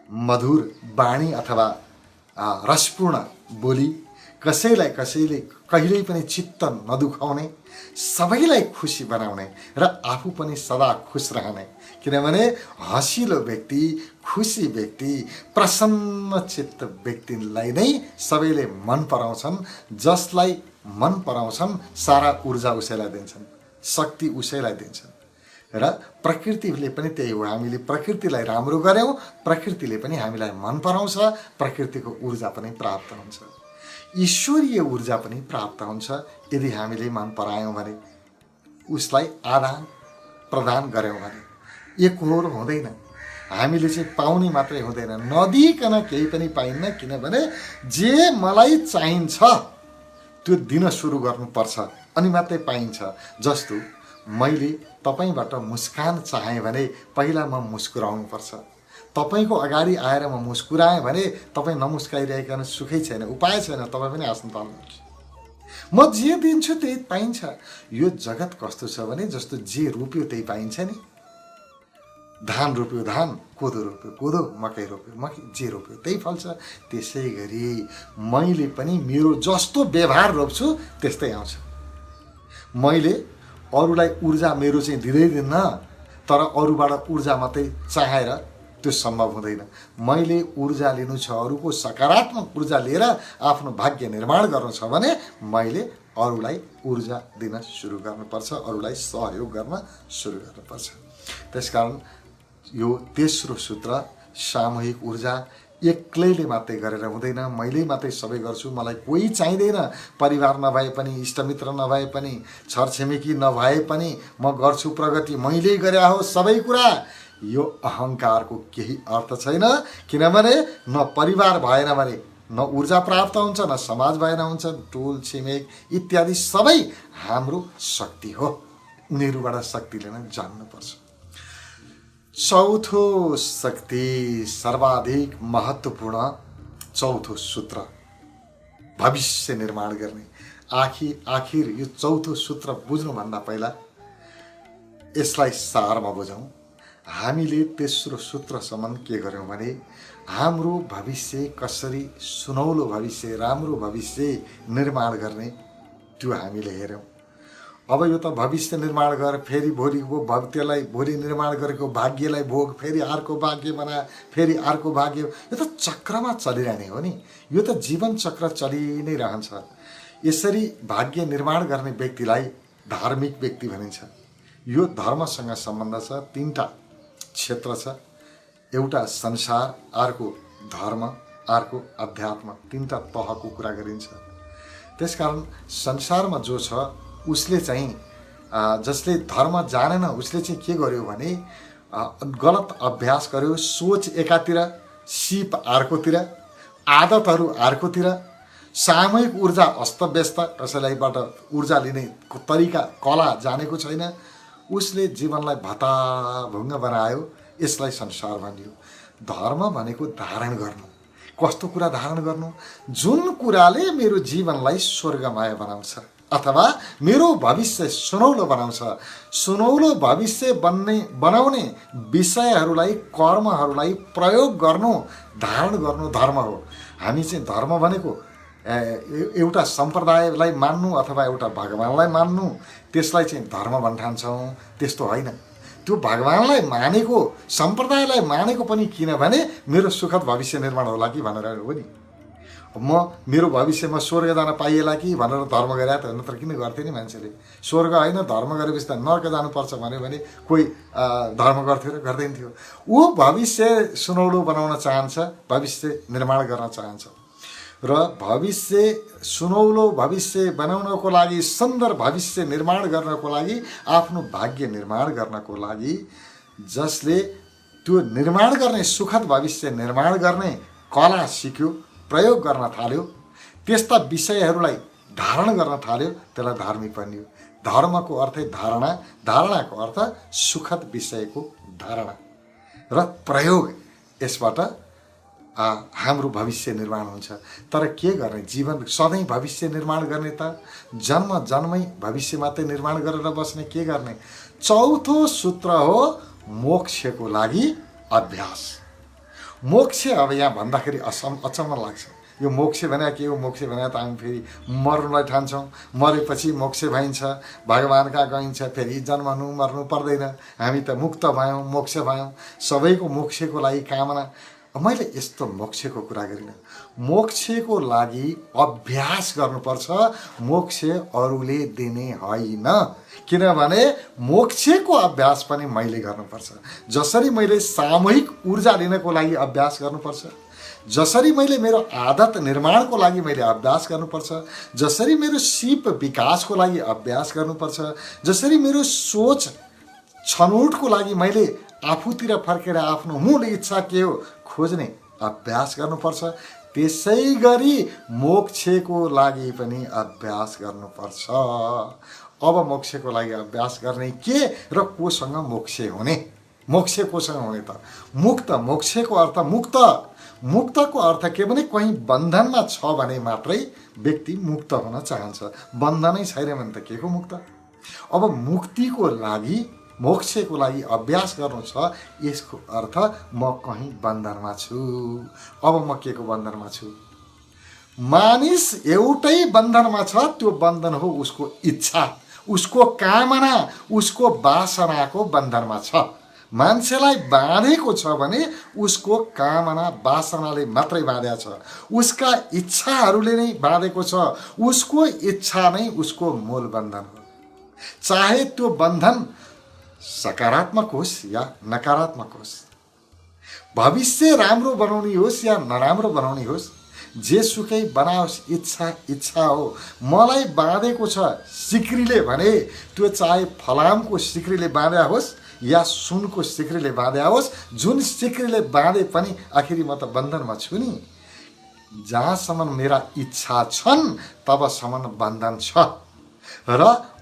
S1: मधुर बाणी अथवा रसपूर्ण बोली, कसैले कहिल्यै पनि चित्त नदुखाउने, सबैलाई खुसी बनाउने र आफू पनि सदा खुश रहने। किनभने हँसिलो व्यक्ति, खुसी व्यक्ति, प्रसन्न चित्त व्यक्तिलाई नै सबैले मन पराउँछन्। जसलाई मन पराउँछन् सारा ऊर्जा उसैलाई दिन्छन्, शक्ति उसैलाई दिन्छन्। र प्रकृतिले पनि त्यही हो, हामीले प्रकृतिलाई राम्रो गर्यौँ, प्रकृतिले पनि हामीलाई मन पराउँछ, प्रकृतिको ऊर्जा पनि प्राप्त हुन्छ, ईश्वरीय ऊर्जा पनि प्राप्त हुन्छ। यदि हामीले मन परायौँ भने, उसलाई आदान प्रदान गऱ्यौँ भने एकहोर हुँदैन। हामीले चाहिँ पाउने मात्रै हुँदैन, नदिकन केही पनि पाइन्न। किनभने जे मलाई चाहिन्छ त्यो दिन सुरु गर्नुपर्छ अनि मात्रै पाइन्छ। जस्तो मैले तपाईबाट मुस्कान चाहेँ भने पहिला म मुस्कुराउनु पर्छ। तपाईको अगाडि आएर म मुस्कुराएँ भने तपाईँ नमुस्काइरहेकन सुखै छैन, उपाय छैन, तपाईँ पनि हाँस्न थाल्नुहुन्छ। म जे दिन्छु त्यही पाइन्छ। यो जगत कस्तो छ भने जस्तो जे रोप्यो त्यही पाइन्छ नि। धान रोप्यो धान, कोदो रोप्यो कोदो, मकै रोप्यो मकै, जे रोप्यो त्यही फल्छ। त्यसै गरी मैले पनि मेरो जस्तो व्यवहार रोप्छु त्यस्तै आउँछ। मैले अरूलाई ऊर्जा मेरो चाहिँ दिँदिनँ, तर अरूबाट ऊर्जा मात्रै चाहेर त्यो सम्भव हुँदैन। मैले ऊर्जा लिनु छ, अरूको सकारात्मक ऊर्जा लिएर आफ्नो भाग्य निर्माण गर्नु छ भने मैले अरूलाई ऊर्जा दिन सुरु गर्नुपर्छ, अरूलाई सहयोग गर्न सुरु गर्नुपर्छ। त्यसकारण यो तेस्रो सूत्र सामूहिक ऊर्जा एक्लैले मात्रै गरेर हुँदैन। मैले मात्रै सबै गर्छु, मलाई कोही चाहिँदैन, परिवार नभए पनि, इष्टमित्र नभए पनि, छरछिमेकी नभए पनि म गर्छु प्रगति, मैले गरे हो सबै कुरा। यो अहङ्कारको केही अर्थ छैन। किनभने न परिवार भएन भने न ऊर्जा प्राप्त हुन्छ, न समाज भएन हुन्छ। टोल छिमेक इत्यादि सबै हाम्रो शक्ति हो, उनीहरूबाट शक्ति लिन जान्नुपर्छ। चौथो शक्ति, सर्वाधिक महत्त्वपूर्ण चौथो सूत्र, भविष्य निर्माण गर्ने। आखिर यो चौथो सूत्र बुझ्नुभन्दा पहिला यसलाई सारमा बुझौँ। हामीले तेस्रो सूत्रसम्म के गर्यौँ भने हाम्रो भविष्य कसरी सुनौलो भविष्य, राम्रो भविष्य निर्माण गर्ने त्यो हामीले हेऱ्यौँ। अब यो त भविष्य निर्माण गर, फेरि भोलिको त्यसलाई भोलि निर्माण गरेको भाग्यलाई भोग, फेरि अर्को भाग्य बना, फेरि अर्को भाग्य। यो त चक्रमा चलिरहने हो नि, यो त जीवन चक्र चलि नै रहन्छ। यसरी भाग्य निर्माण गर्ने व्यक्तिलाई धार्मिक व्यक्ति भनिन्छ। यो धर्मसँग सम्बन्ध छ। तीनटा क्षेत्र छ, एउटा संसार, अर्को धर्म, अर्को अध्यात्म। तीनटा तहको कुरा गरिन्छ। त्यसकारण संसारमा जो छ उसले चाहिँ जसले धर्म जानेन उसले चाहिँ के गर्यो भने गलत अभ्यास गर्यो। सोच एकातिर, सिप अर्कोतिर, आदतहरू अर्कोतिर, सामूहिक ऊर्जा अस्तव्यस्त, कसैलाईबाट ऊर्जा लिने तरिका कला जानेको छैन, उसले जीवनलाई भताभुङ्ग बनायो। यसलाई संसार भनियो। धर्म भनेको धारण गर्नु। कस्तो कुरा धारण गर्नु? जुन कुराले मेरो जीवनलाई स्वर्गमय बनाउँछ अथवा मेरो भविष्य सुनौलो बनाउँछ। सुनौलो भविष्य बनाउने विषयहरूलाई, कर्महरूलाई प्रयोग गर्नु, धारण गर्नु धर्म हो। हामी चाहिँ धर्म भनेको एउटा सम्प्रदायलाई मान्नु अथवा एउटा भगवानलाई मान्नु, त्यसलाई चाहिँ धर्म भन्ठान्छौँ। त्यस्तो होइन। त्यो भगवानलाई मानेको, सम्प्रदायलाई मानेको पनि किनभने मेरो सुखद भविष्य निर्माण होला कि भनेर हो नि। मेरो भविष्यमा स्वर्ग जान पाइएला कि भनेर धर्म गरे त, नत्र किन गर्थे नि मान्छेले? स्वर्ग होइन, धर्म गरेपछि त नर्क जानुपर्छ भन्यो भने कोही धर्म गर्थ्यो र गर्दैन थियो। ऊ भविष्य सुनौलो बनाउन चाहन्छ, भविष्य निर्माण गर्न चाहन्छ। र भविष्य सुनौलो भविष्य बनाउनको लागि, सुन्दर भविष्य निर्माण गर्नको लागि, आफ्नो भाग्य निर्माण गर्नको लागि, जसले त्यो निर्माण गर्ने, सुखद भविष्य निर्माण गर्ने कला सिक्यो, प्रयोग गर्न थाल्यो, त्यस्ता विषयहरूलाई धारण गर्न थाल्यो, त्यसलाई धार्मिक भनियो। धर्मको अर्थै धारणा, धारणाको अर्थ सुखद विषयको धारणा र प्रयोग। यसबाट हाम्रो भविष्य निर्माण हुन्छ। तर के गर्ने? जीवन सधैँ भविष्य निर्माण गर्ने त जन्म जन्मै भविष्य मात्रै निर्माण गरेर बस्ने के गर्ने? चौथो सूत्र हो मोक्षको लागि अभ्यास। मोक्ष अब यहाँ भन्दाखेरि अचम्म लाग्छ। यो मोक्ष भने के हो? मोक्ष भने त हामी फेरि मर्नुलाई ठान्छौँ, मरेपछि मोक्ष भइन्छ, भगवानका गइन्छ, फेरि जन्मनु मर्नु पर्दैन, हामी त मुक्त भयौँ, मोक्ष भयौँ, सबैको मोक्षको लागि कामना। मैले यस्तो मोक्षको कुरा गरिनँ। मोक्षको लागि अभ्यास गर्नुपर्छ, मोक्ष अरूले दिने होइन। किनभने मोक्षको अभ्यास पनि मैले गर्नुपर्छ। जसरी मैले सामूहिक ऊर्जा लिनको लागि अभ्यास गर्नुपर्छ, जसरी मैले मेरो आदत निर्माणको लागि मैले अभ्यास गर्नुपर्छ, जसरी मेरो सिप विकासको लागि अभ्यास गर्नुपर्छ, जसरी मेरो सोच छनौटको लागि मैले आफूतिर फर्केर आफ्नो मूल इच्छा के हो खोज्ने अभ्यास गर्नुपर्छ, त्यसै गरी मोक्षको लागि पनि अभ्यास गर्नुपर्छ। अब मोक्षको लागि अभ्यास गर्ने के र कोसँग मोक्ष हुने? मोक्ष कोसँग हुने त? मुक्त। मोक्षको अर्थ मुक्त। मुक्तको अर्थ के भने कहीँ बन्धनमा छ भने मात्रै व्यक्ति मुक्त हुन चाहन्छ, बन्धनै छैन भने त के को मुक्त? अब मुक्तिको लागि मोक्षको लागि अभ्यास गर्नु छ, यसको अर्थ म कहीँ बन्धनमा छु। अब म के को बन्धनमा छु? मानिस एउटै बन्धनमा छ, त्यो बन्धन हो उसको इच्छा, उसको कामना, उसको वासनाको बन्धनमा छ। मान्छेलाई बाँधेको छ भने उसको कामना वासनाले मात्रै बाँधेको छ, उसका इच्छाहरूले नै बाँधेको छ, उसको इच्छा नै उसको मूल बन्धन हो। चाहे त्यो बन्धन सकारात्मक होस् या नकारात्मक होस्, भविष्य राम्रो बनाउने होस् या नराम्रो बनाउने होस्, जेसुकै बनाओस्, इच्छा इच्छा हो। मलाई बाँधेको छ सिक्रीले भने त्यो चाहे फलामको सिक्रीले बाँधे होस् या सुनको सिक्रीले बाँधे होस्, जुन सिक्रीले बाँधे पनि आखिरी म त बन्धनमा छु नि। जहाँसम्म मेरा इच्छा छन् तबसम्म बन्धन छ र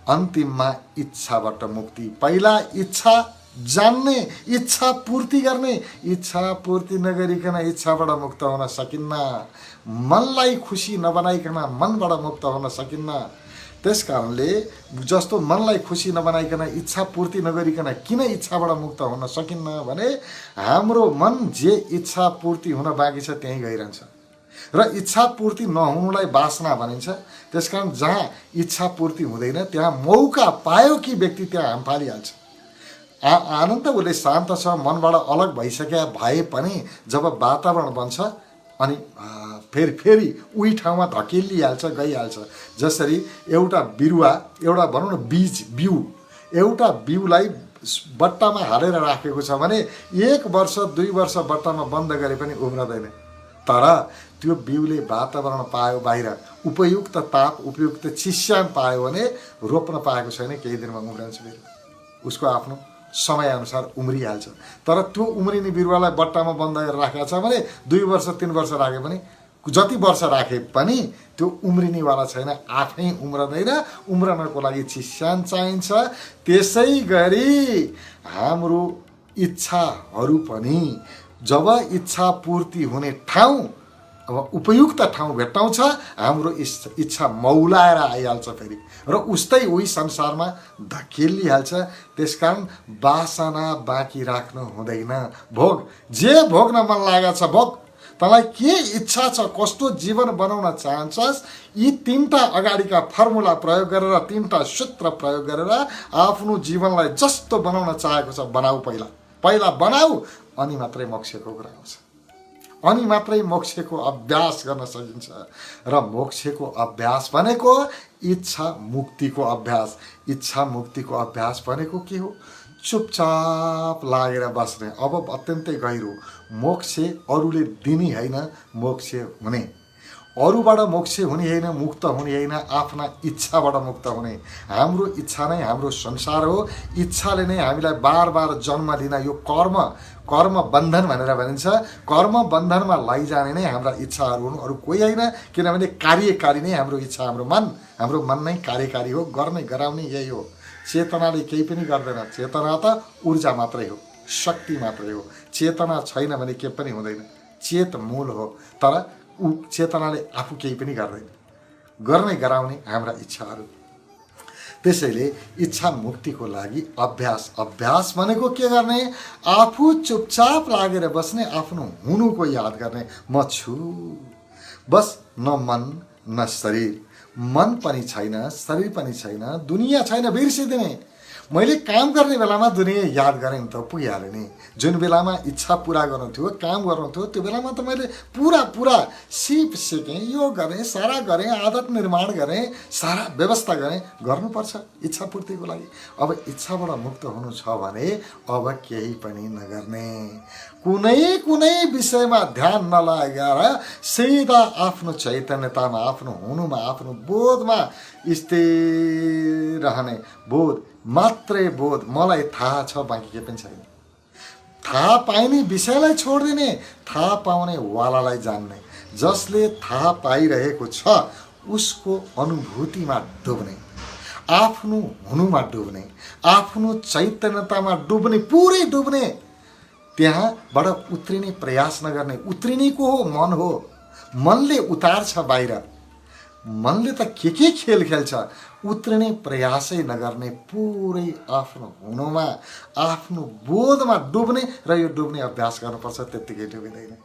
S1: अन्तिममा इच्छाबाट मुक्ति। पहिला इच्छा जान्ने, इच्छा पूर्ति गर्ने, इच्छा पूर्ति नगरिकन इच्छाबाट मुक्त हुन सकिन्न। मनलाई खुसी नबनाइकन मनबाट मुक्त हुन सकिन्न। त्यस कारणले जस्तो मनलाई खुसी नबनाइकन इच्छा पूर्ति नगरिकन किन इच्छाबाट मुक्त हुन सकिन्न भने हाम्रो मन जे इच्छा पूर्ति हुन बाँकी छ त्यहीँ गइरहन्छ र इच्छा पूर्ति नहुनुलाई वासना भनिन्छ। त्यसकारण जहाँ इच्छा पूर्ति हुँदैन त्यहाँ मौका पायो कि व्यक्ति त्यहाँ हाम फालिहाल्छ। आनन्द उसले शान्त छ, मनबाट अलग भइसके भए पनि जब वातावरण बन्छ अनि फेरि उही ठाउँमा धकेलिहाल्छ, गइहाल्छ। जसरी एउटा बिरुवा, एउटा भनौँ न बिउ, एउटा बिउलाई बट्टामा हालेर राखेको छ भने 1 वर्ष 2 वर्ष बट्टामा बन्द गरे पनि उम्रदैन। तर त्यो बिउले वातावरण पायो, बाहिर उपयुक्त ताप, उपयुक्त चिस्यान पायो भने रोप्न पाएको छैन, केही दिनमा उम्रन्छ बिरुवा, उसको आफ्नो समयअनुसार उम्रिहाल्छ। तर त्यो उम्रिने बिरुवालाई बट्टामा बन्द गरेर राखेको छ भने 2 वर्ष 3 वर्ष राखे पनि, जति वर्ष राखे पनि त्यो उम्रिनेवाला छैन, आफै उम्रदैन। उम्रनको लागि चिस्यान चाहिन्छ। त्यसै गरी हाम्रो इच्छाहरू पनि जब इच्छा पूर्ति हुने ठाउँ, अब उपयुक्त ठाउँ भेट्टाउँछ, हाम्रो इच्छा मौलाएर आइहाल्छ फेरि र उस्तै उही संसारमा धकेलिहाल्छ। त्यसकारण वासना बाँकी राख्नु हुँदैन। भोग, जे भोग्न मन लागेको छ भोग, तँलाई के इच्छा छ, कस्तो जीवन बनाउन चाहन्छस्, यी 3टा अगाडिका फर्मुला प्रयोग गरेर, 3टा सूत्र प्रयोग गरेर आफ्नो जीवनलाई जस्तो बनाउन चाहेको छ बनाऊ। पहिला बनाऊ, अनि मात्रै मोक्षको कुरा आउँछ, अनि मात्रै मोक्षको अभ्यास गर्न सकिन्छ। र मोक्षको अभ्यास भनेको इच्छा मुक्तिको अभ्यास। इच्छा मुक्तिको अभ्यास भनेको के हो? चुपचाप लागेर बस्ने। अब अत्यन्तै गहिरो। मोक्ष अरूले दिने होइन, मोक्ष हुने। अरूबाट मोक्ष हुने होइन, मुक्त हुने होइन, आफ्ना इच्छाबाट मुक्त हुने। हाम्रो इच्छा नै हाम्रो संसार हो। इच्छाले नै हामीलाई बार बार जन्म लिन, यो कर्म बन्धन भनेर भनिन्छ। कर्म बन्धनमा लैजाने नै हाम्रा इच्छाहरू हुन्, अरू कोही होइन। किनभने कार्यकारी नै हाम्रो इच्छा, हाम्रो मन नै कार्यकारी हो, गर्ने गराउने यही हो। चेतनाले केही पनि गर्दैन। चेतना त ऊर्जा मात्रै हो, शक्ति मात्रै हो। चेतना छैन भने केही पनि हुँदैन। चेत मूल हो, तर ऊ चेतनाले आफू केही पनि गर्दैन। गर्ने गराउने हाम्रा इच्छाहरू। त्यसैले इच्छा मुक्तिको लागि अभ्यास भनेको के गर्ने? आफू चुपचाप लागेर बस्ने, आफ्नो हुनुको याद गर्ने। म छु, बस न मन न शरीर, मन पनि छैन, शरीर पनि छैन, दुनियाँ छैन, बिर्सिदिने। मैले काम गर्ने बेलामा दुनियाँ याद गरेँ नि त, पुगिहाल्यो नि। जुन बेलामा इच्छा पुरा गर्नु थियो, काम गर्नु थियो, त्यो बेलामा त मैले पुरा सिप सिकेँ, यो गरेँ, सारा गरेँ, आदत निर्माण गरेँ, सारा व्यवस्था गरेँ। गर्नुपर्छ इच्छा पूर्तिको लागि। अब इच्छाबाट मुक्त हुनु छ भने अब केही पनि नगर्ने, कुनै विषयमा ध्यान नलागेर सिधा आफ्नो चैतन्यतामा, आफ्नो हुनुमा, आफ्नो बोधमा स्थिर रहने। बोध मात्रै बोध, मलाई थाहा छ, बाँकी के पनि छैन। थाहा पाइने विषयलाई छोडिदिने, थाहा पाउने वालालाई जान्ने। जसले थाहा पाइरहेको छ उसको अनुभूतिमा डुब्ने, आफ्नो हुनुमा डुब्ने, आफ्नो चैतन्यतामा डुब्ने, पुरै डुब्ने। त्यहाँबाट उत्रिने प्रयास नगर्ने। उत्रिने को हो? मन हो। मनले उतार्छ बाहिर। मनले त के खेल खेल्छ, उत्रिने प्रयासै नगर्ने, पुरै आफ्नो हुनुमा, आफ्नो बोधमा डुब्ने। र यो डुब्ने अभ्यास गर्नुपर्छ, त्यत्तिकै डुबिँदैन।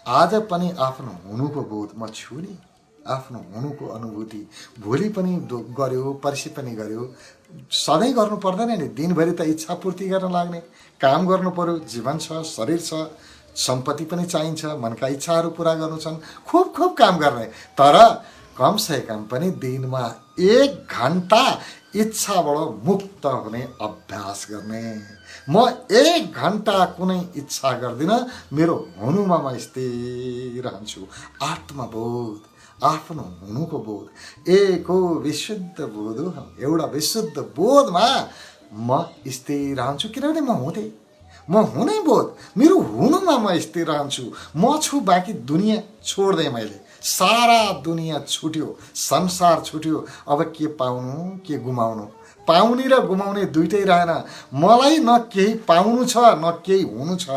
S1: आज पनि आफ्नो हुनुको बोध म छु नि, आफ्नो हुनुको अनुभूति भोलि पनि गर्यो, पर्सि पनि गर्यो, सधैँ गर्नु पर्दैन नि। दिनभरि त इच्छा पूर्ति गर्न लाग्ने, काम गर्नु पर्यो, जीवन छ, शरीर छ, सम्पत्ति पनि चाहिन्छ, मनका इच्छाहरू पुरा गर्नु छन्, खूब काम गर्ने। तर कमसे कम पनि दिनमा 1 घण्टा इच्छाबाट मुक्त हुने अभ्यास गर्ने। म 1 घण्टा कुनै इच्छा गर्दिनँ, मेरो हुनुमा म स्थिर रहन्छु। आत्मबोध, आफ्नो हुनुको बोध, एको विशुद्ध बोध हो। एउटा विशुद्ध बोधमा म स्थिर रहन्छु, किनभने म हुनै बोध, मेरो हुनुमा म स्थिर रहन्छु। म छु, बाँकी दुनियाँ छोड्दै मैले। सारा दुनियाँ छुट्यो, संसार छुट्यो। अब के पाउनु, के गुमाउनु? पाउने र गुमाउने दुइटै रहेन। मलाई न केही पाउनु छ, न केही हुनु छ,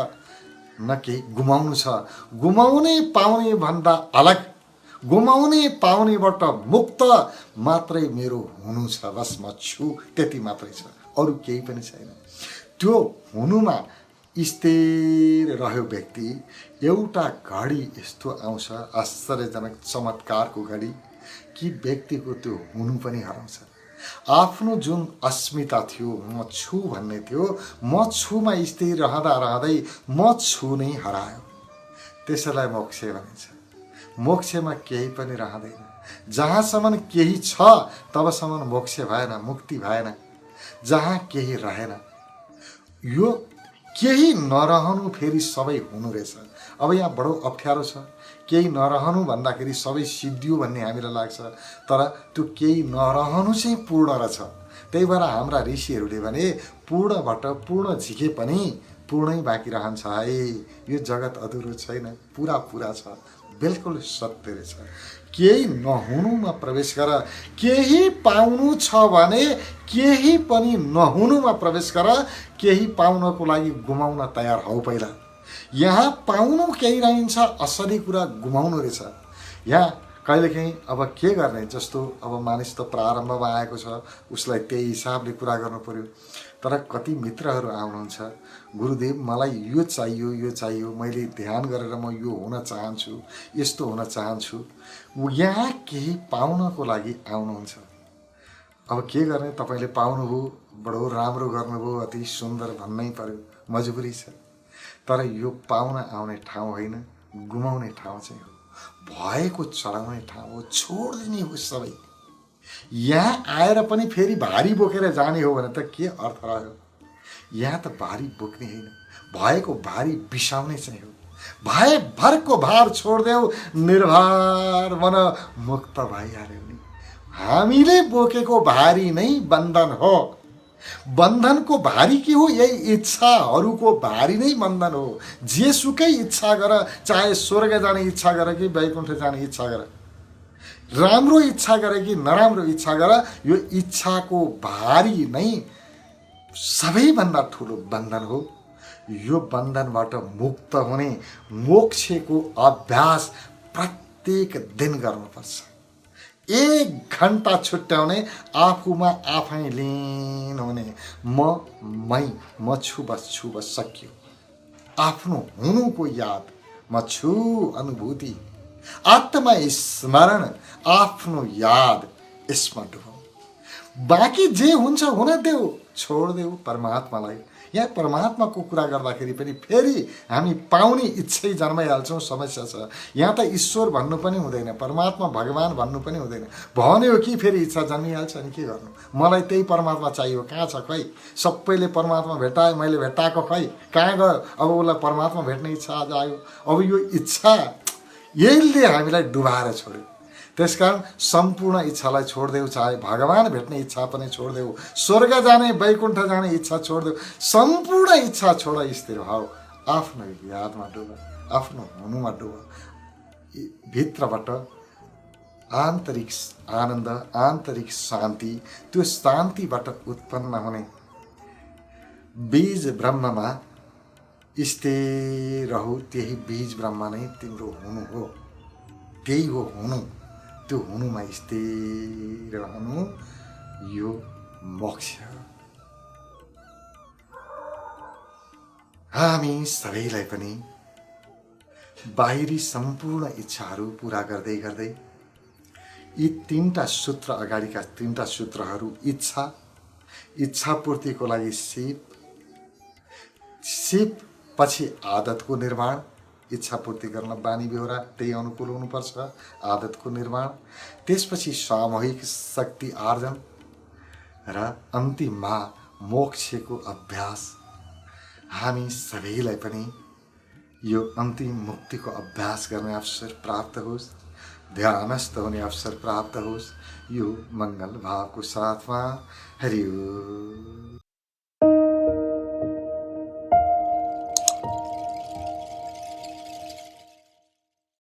S1: न केही गुमाउनु छ। गुमाउने पाउने भन्दा अलग, गुमाउने पाउनेबाट मुक्त मात्रै मेरो हुनु छ। बस म छु, त्यति मात्रै छ, अरू केही पनि छैन। त्यो हुनुमा स्थिर रह्यो व्यक्ति, एउटा घडी यस्तो आउँछ, आश्चर्यजनक चमत्कारको घडी, कि व्यक्तिको त्यो हुनु पनि हराउँछ। आफ्नो जुन अस्मिता थियो, म छु भन्ने थियो, म छुमा स्थिर रहँदै म छु नै हरायो। त्यसैलाई मोक्ष भनिन्छ। मोक्षमा केही पनि रहँदैन। जहाँसम्म केही छ तबसम्म मोक्ष भएन, मुक्ति भएन। जहाँ केही रहेन, यो केही नरहनु फेरि सबै हुनु रहेछ। अब यहाँ बडो अप्ठ्यारो छ। केही नरहनु भन्दाखेरि सबै सिद्धियो भन्ने हामीलाई लाग्छ, तर त्यो केही नरहनु चाहिँ पूर्ण रहेछ। त्यही भएर हाम्रा ऋषिहरूले भने पूर्णबाट पूर्ण झिके पनि पूर्णै बाँकी रहन्छ है। यो जगत अधुरो छैन, पुरा छ। बिल्कुल सत्य रहेछ। केही नहुनुमा प्रवेश गर, केही पाउनु छ भने केही पनि नहुनुमा प्रवेश गर। केही पाउनको लागि गुमाउन तयार हौ पहिला। यहाँ पाउनु केही रहन्छ, असली कुरा गुमाउनु रहेछ। यहाँ कहिलेकाहीँ अब के गर्ने, जस्तो अब मानिस त प्रारम्भमा आएको छ, उसलाई त्यही हिसाबले कुरा गर्नु पर्यो। तर कति मित्रहरू आउनुहुन्छ, गुरुदेव मलाई यो चाहियो, मैले ध्यान गरेर म यो हुन चाहन्छु, यस्तो हुन चाहन्छु। यहाँ केही पाउनको लागि आउनुहुन्छ। अब के गर्ने, तपाईँले पाउनुभयो, बडो राम्रो गर्नुभयो, अति सुन्दर भन्नै पर्यो, मजबुरी छ। तर यो पाउन आउने ठाउँ होइन, गुमाउने ठाउँ चाहिँ हो, भएको चढाउने ठाउँ हो, छोडिदिने हो सबै। यहाँ आएर पनि फेरि भारी बोकेर जाने हो भने त के अर्थ रह्यो? यहाँ त भारी बोक्ने होइन, भएको भारी बिसाउने चाहिँ हो। भए भरको भार छोडिदेऊ, निर्भर मन, मुक्त भइहाल्यो नि। हामीले बोकेको भारी नै बन्धन हो। बन्धनको भारी के हो? यही इच्छाहरूको भारी नै बन्धन हो। जेसुकै इच्छा गर, चाहे स्वर्ग जाने इच्छा गर कि वैकुण्ठ जाने इच्छा गर, राम्रो इच्छा गर कि नराम्रो इच्छा गर, यो इच्छाको भारी नै सबैभन्दा ठुलो बन्धन हो। यो बन्धनबाट मुक्त हुने मोक्षको अभ्यास प्रत्येक दिन गर्नुपर्छ। 1 घण्टा छुट्याउने, आफूमा आफै लीन हुने। म छु, बस सक्यो। आफ्नो हुनुको याद, म छु अनुभूति, आत्मा स्मरण, आफ्नो याद यसमा डुबाऊ। बाँकी जे हुन्छ हुन देऊ, छोडिदेऊ परमात्मालाई। यहाँ परमात्माको कुरा गर्दाखेरि पनि फेरि हामी पाउने इच्छै जन्माइहाल्छौँ, समस्या छ। यहाँ त ईश्वर भन्नु पनि हुँदैन, परमात्मा भगवान् भन्नु पनि हुँदैन। भन्यो कि फेरि इच्छा जन्मिहाल्छ, अनि के गर्नु। मलाई त्यही परमात्मा चाहियो, कहाँ छ खै? सबैले परमात्मा भेटाए, मैले भेटाएको खै, कहाँ गयो? अब उसलाई परमात्मा भेट्ने इच्छा आज आयो। अब यो इच्छा यसले हामीलाई डुबाएर छोड्यो। त्यसकारण सम्पूर्ण इच्छालाई छोडिदेऊ, चाहे भगवान् भेट्ने इच्छा पनि छोडिदेऊ, स्वर्ग जाने वैकुण्ठ जाने इच्छा छोडिदेऊ, सम्पूर्ण इच्छा छोड, स्थिर भाव आफ्नो यादमा डुब, आफ्नो हुनुमा डुब। भित्रबाट आन्तरिक आनन्द, आन्तरिक शान्ति, त्यो शान्तिबाट उत्पन्न हुने बीज ब्रह्ममा स्थिर रहु। त्यही बीज ब्रह्म नै तिम्रो हुनु हो, त्यही हो हुनु। त्यो हुनुमा स्थिर रहनु यो मोक्ष। हामी सबैलाई पनि बाहिरी सम्पूर्ण इच्छाहरू पुरा गर्दै गर्दै यी तीनटा सूत्र, अगाडिका तीनटा सूत्रहरू, इच्छा, इच्छापूर्तिको लागि सिप, सिप पछि आदतको निर्माण, इच्छापूर्ति गर्न बानी बेहोरा त्यही अनुकूल हुनुपर्छ, आदतको निर्माण, त्यसपछि सामूहिक शक्ति आर्जन र अन्तिममा मोक्षको अभ्यास। हामी सबैलाई पनि यो अन्तिम मुक्तिको अभ्यास गर्ने अवसर प्राप्त होस्, ध्यानस्थ हुने अवसर प्राप्त होस्। यो मङ्गल भावको साथमा हरि ओम।